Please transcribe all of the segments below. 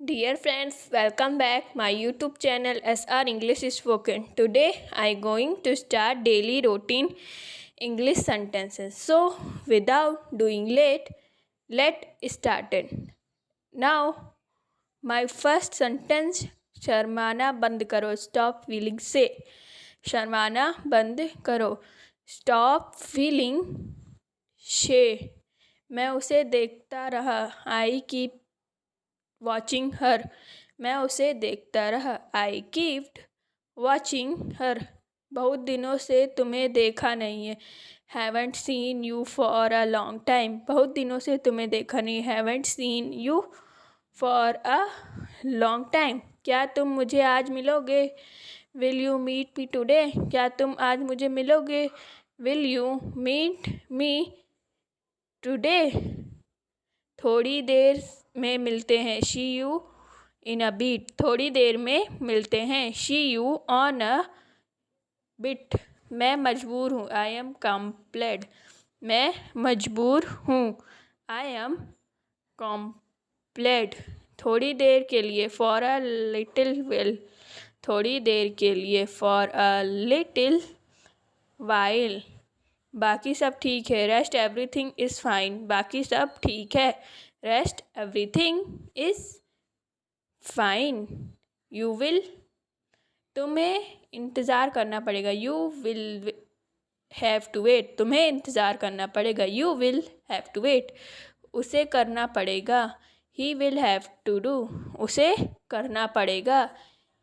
Dear friends, welcome back my YouTube channel SR English is Spoken. Today I going to start daily routine English sentences. So without doing late, let start it. Now my first sentence शर्माना बंद करो stop feeling से शर्माना बंद करो stop feeling शे मैं उसे देखता रहा आई कीप वॉचिंग हर मैं उसे देखता रहा आई कीप्ड वॉचिंग हर बहुत दिनों से तुम्हें देखा नहीं है haven't seen you for a long time बहुत दिनों से तुम्हें देखा नहीं haven't seen you for a long time क्या तुम मुझे आज मिलोगे will you meet me today क्या तुम आज मुझे मिलोगे will you meet me today थोड़ी देर में मिलते हैं see you in a bit थोड़ी देर में मिलते हैं see you on a bit मैं मजबूर हूँ आई एम कॉम्प्लेड मैं मजबूर हूँ आई एम कॉम्प्लेड थोड़ी देर के लिए फॉर अ लिटिल विल थोड़ी देर के लिए फॉर अ लिटिल वाइल बाकी सब ठीक है रेस्ट एवरीथिंग इज़ फाइन बाकी सब ठीक है rest everything is fine you will तुम्हें इंतज़ार करना पड़ेगा you will have to wait तुम्हें इंतज़ार करना पड़ेगा you will have to wait उसे करना पड़ेगा he will have to do उसे करना पड़ेगा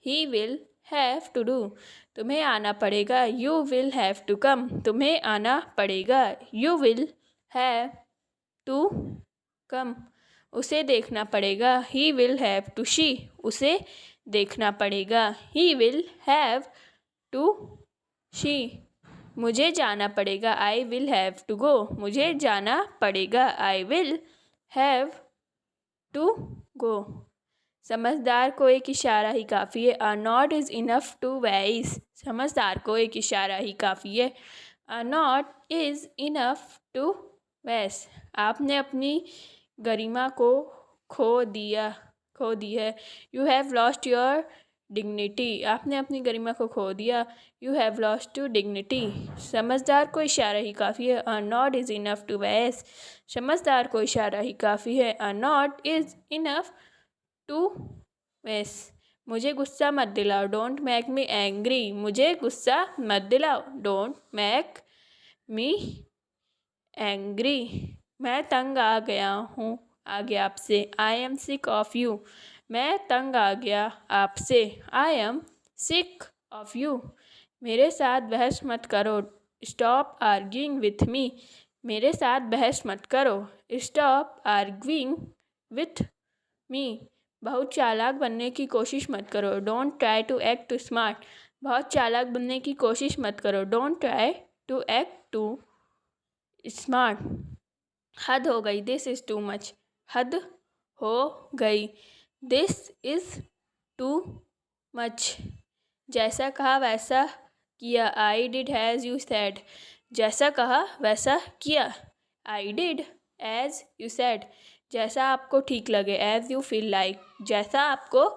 he will have to do तुम्हें आना पड़ेगा you will have to come तुम्हें आना पड़ेगा you will have to come उसे देखना पड़ेगा he will have to see उसे देखना पड़ेगा he will have to see मुझे जाना पड़ेगा I will have to go मुझे जाना पड़ेगा I will have to go समझदार को एक इशारा ही काफ़ी है a nod is enough to wise समझदार को एक इशारा ही काफ़ी है a nod is enough to wise आपने अपनी गरिमा को खो दी है you have lost your dignity आपने अपनी गरिमा को खो दिया you have lost to dignity समझदार को इशारा ही काफ़ी है a nod is enough to wise समझदार को इशारा ही काफ़ी है a nod is enough to wise मुझे गुस्सा मत दिलाओ डोंट मेक मी एंग्री मुझे गुस्सा मत दिलाओ डोंट मेक मी एंग्री मैं तंग आ गया हूँ आगे आपसे I am sick of you मैं तंग आ गया आपसे I am sick of you मेरे साथ बहस मत करो स्टॉप आर्ग्यूइंग विथ मी मेरे साथ बहस मत करो स्टॉप आर्ग्यूइंग विथ मी बहुत चालाक बनने की कोशिश मत करो don't try to act too smart बहुत चालाक बनने की कोशिश मत करो don't try to act too smart हद हो गई दिस इज़ टू मच हद हो गई दिस इज़ टू मच जैसा कहा वैसा किया I did as you said जैसा कहा वैसा किया I did as you said जैसा आपको ठीक लगे एज यू फील लाइक जैसा आपको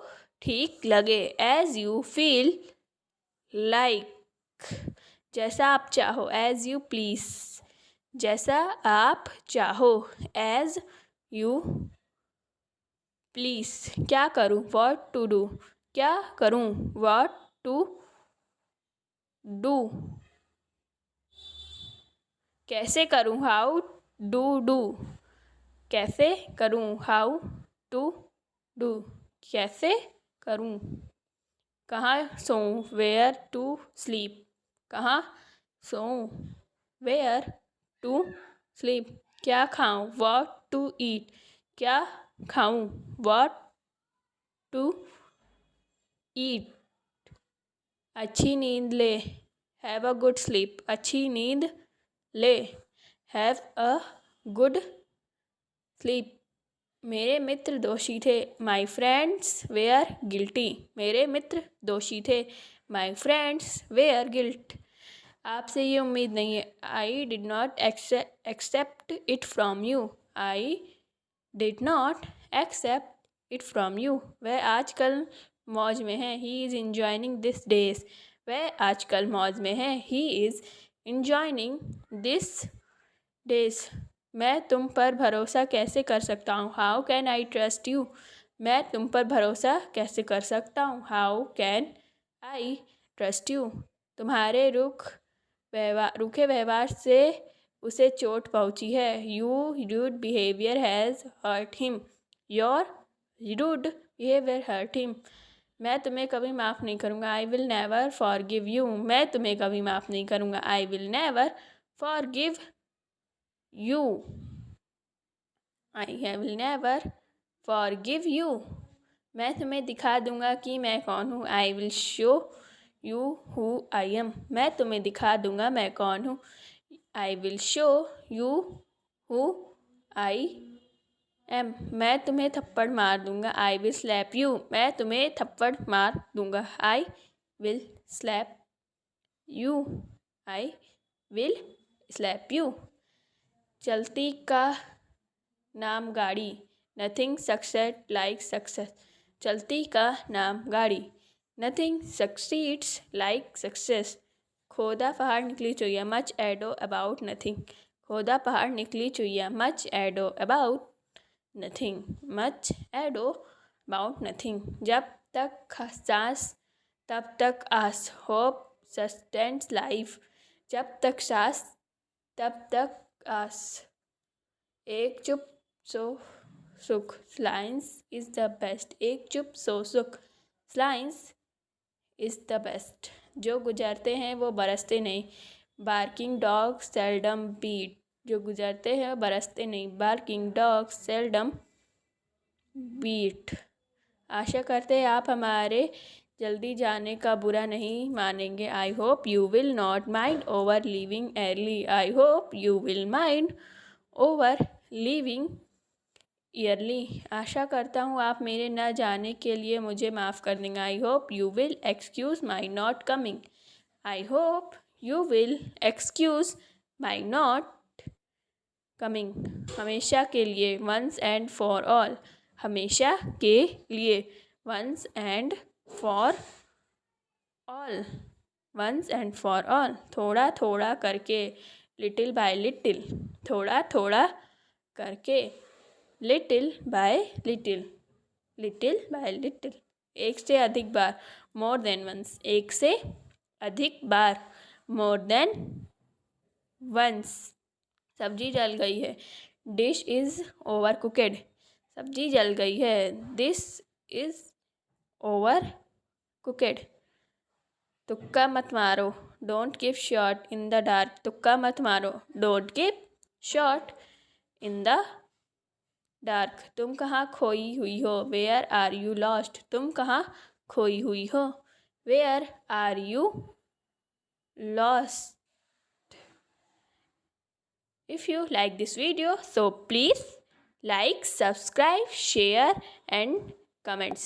ठीक लगे एज यू फील लाइक जैसा आप चाहो एज यू प्लीज़ जैसा आप चाहो एज यू प्लीज़ क्या करूँ वॉट टू डू क्या करूँ वॉट टू डू कैसे करूँ हाउ डू कैसे करूँ हाउ टू डू कैसे करूँ कहाँ सोऊं वेयर टू स्लीप कहाँ सोऊं वेयर टू स्लीप क्या खाऊं वॉट टू ईट क्या खाऊं वॉट टू ईट अच्छी नींद ले हैव अ गुड स्लीप अच्छी नींद ले हैव अ गुड स्लीप मेरे मित्र दोषी थे माई फ्रेंड्स वेयर गिल्टी मेरे मित्र दोषी थे माई फ्रेंड्स वेयर गिल्ट आपसे ये उम्मीद नहीं है I did not accept it from you I did not accept it from you. वह आजकल मौज में है। He is enjoying this days. वह आजकल मौज में है। He is enjoying this days. मैं तुम पर भरोसा कैसे कर सकता हूँ? How can I trust you? मैं तुम पर भरोसा कैसे कर सकता हूँ? How can I trust you? तुम्हारे रूखे व्यवहार से उसे चोट पहुँची है। Rude behaviour has hurt him. Your rude behaviour hurt him. मैं तुम्हें कभी माफ़ नहीं करूँगा। I will never forgive you. मैं तुम्हें कभी माफ़ नहीं करूँगा। I will never forgive you. I will never forgive you. मैं तुम्हें दिखा दूँगा कि मैं कौन हूँ। I will show you who I am. मैं तुम्हें दिखा दूँगा मैं कौन हूँ। I will show you who I am. मैं तुम्हें थप्पड़ मार दूँगा। I will slap you. मैं तुम्हें थप्पड़ मार दूँगा। I will slap you. I will slap you. चलती का नाम गाड़ी। Nothing success like success. चलती का नाम गाड़ी। Nothing succeeds like success. खोदा पहाड़ निकली चुईया। Much ado about nothing. खोदा पहाड़ निकली चुईया। Much ado about nothing. Much ado about nothing. जब तक सांस तब तक आस। Hope sustains life. जब तक सांस तब तक आस। एक चुप सो सुख। Silence is the best. एक चुप सो सुख। Silence is the best. जो गुजरते हैं वो बरसते नहीं। Barking dog seldom beat. जो गुजरते हैं वो बरसते नहीं। Barking dog seldom beat. आशा करते हैं आप हमारे जल्दी जाने का बुरा नहीं मानेंगे। I hope you will not mind over leaving early. I hope you will mind over leaving early. आशा करता हूँ आप मेरे न जाने के लिए मुझे माफ़ कर देंगे। आई hope you will excuse my not coming. I hope you will excuse my not coming. हमेशा के लिए वंस एंड फॉर ऑल। हमेशा के लिए once and for all. Once and for all. थोड़ा थोड़ा करके लिटिल बाय लिटिल। थोड़ा थोड़ा करके little by little. Little by little. एक से अधिक बार मोर देन वंस। एक से अधिक बार मोर देन वंस। सब्जी जल गई है। Dish is overcooked. सब्जी जल गई है। This is overcooked. तुक्का मत मारो। Don't give shot in the dark. तुक्का मत मारो। Don't give shot in the dark. तुम कहाँ खोई हुई हो? Where are you lost? तुम कहाँ खोई हुई हो? Where are you lost? If you like this video, so please like, subscribe, share and comments.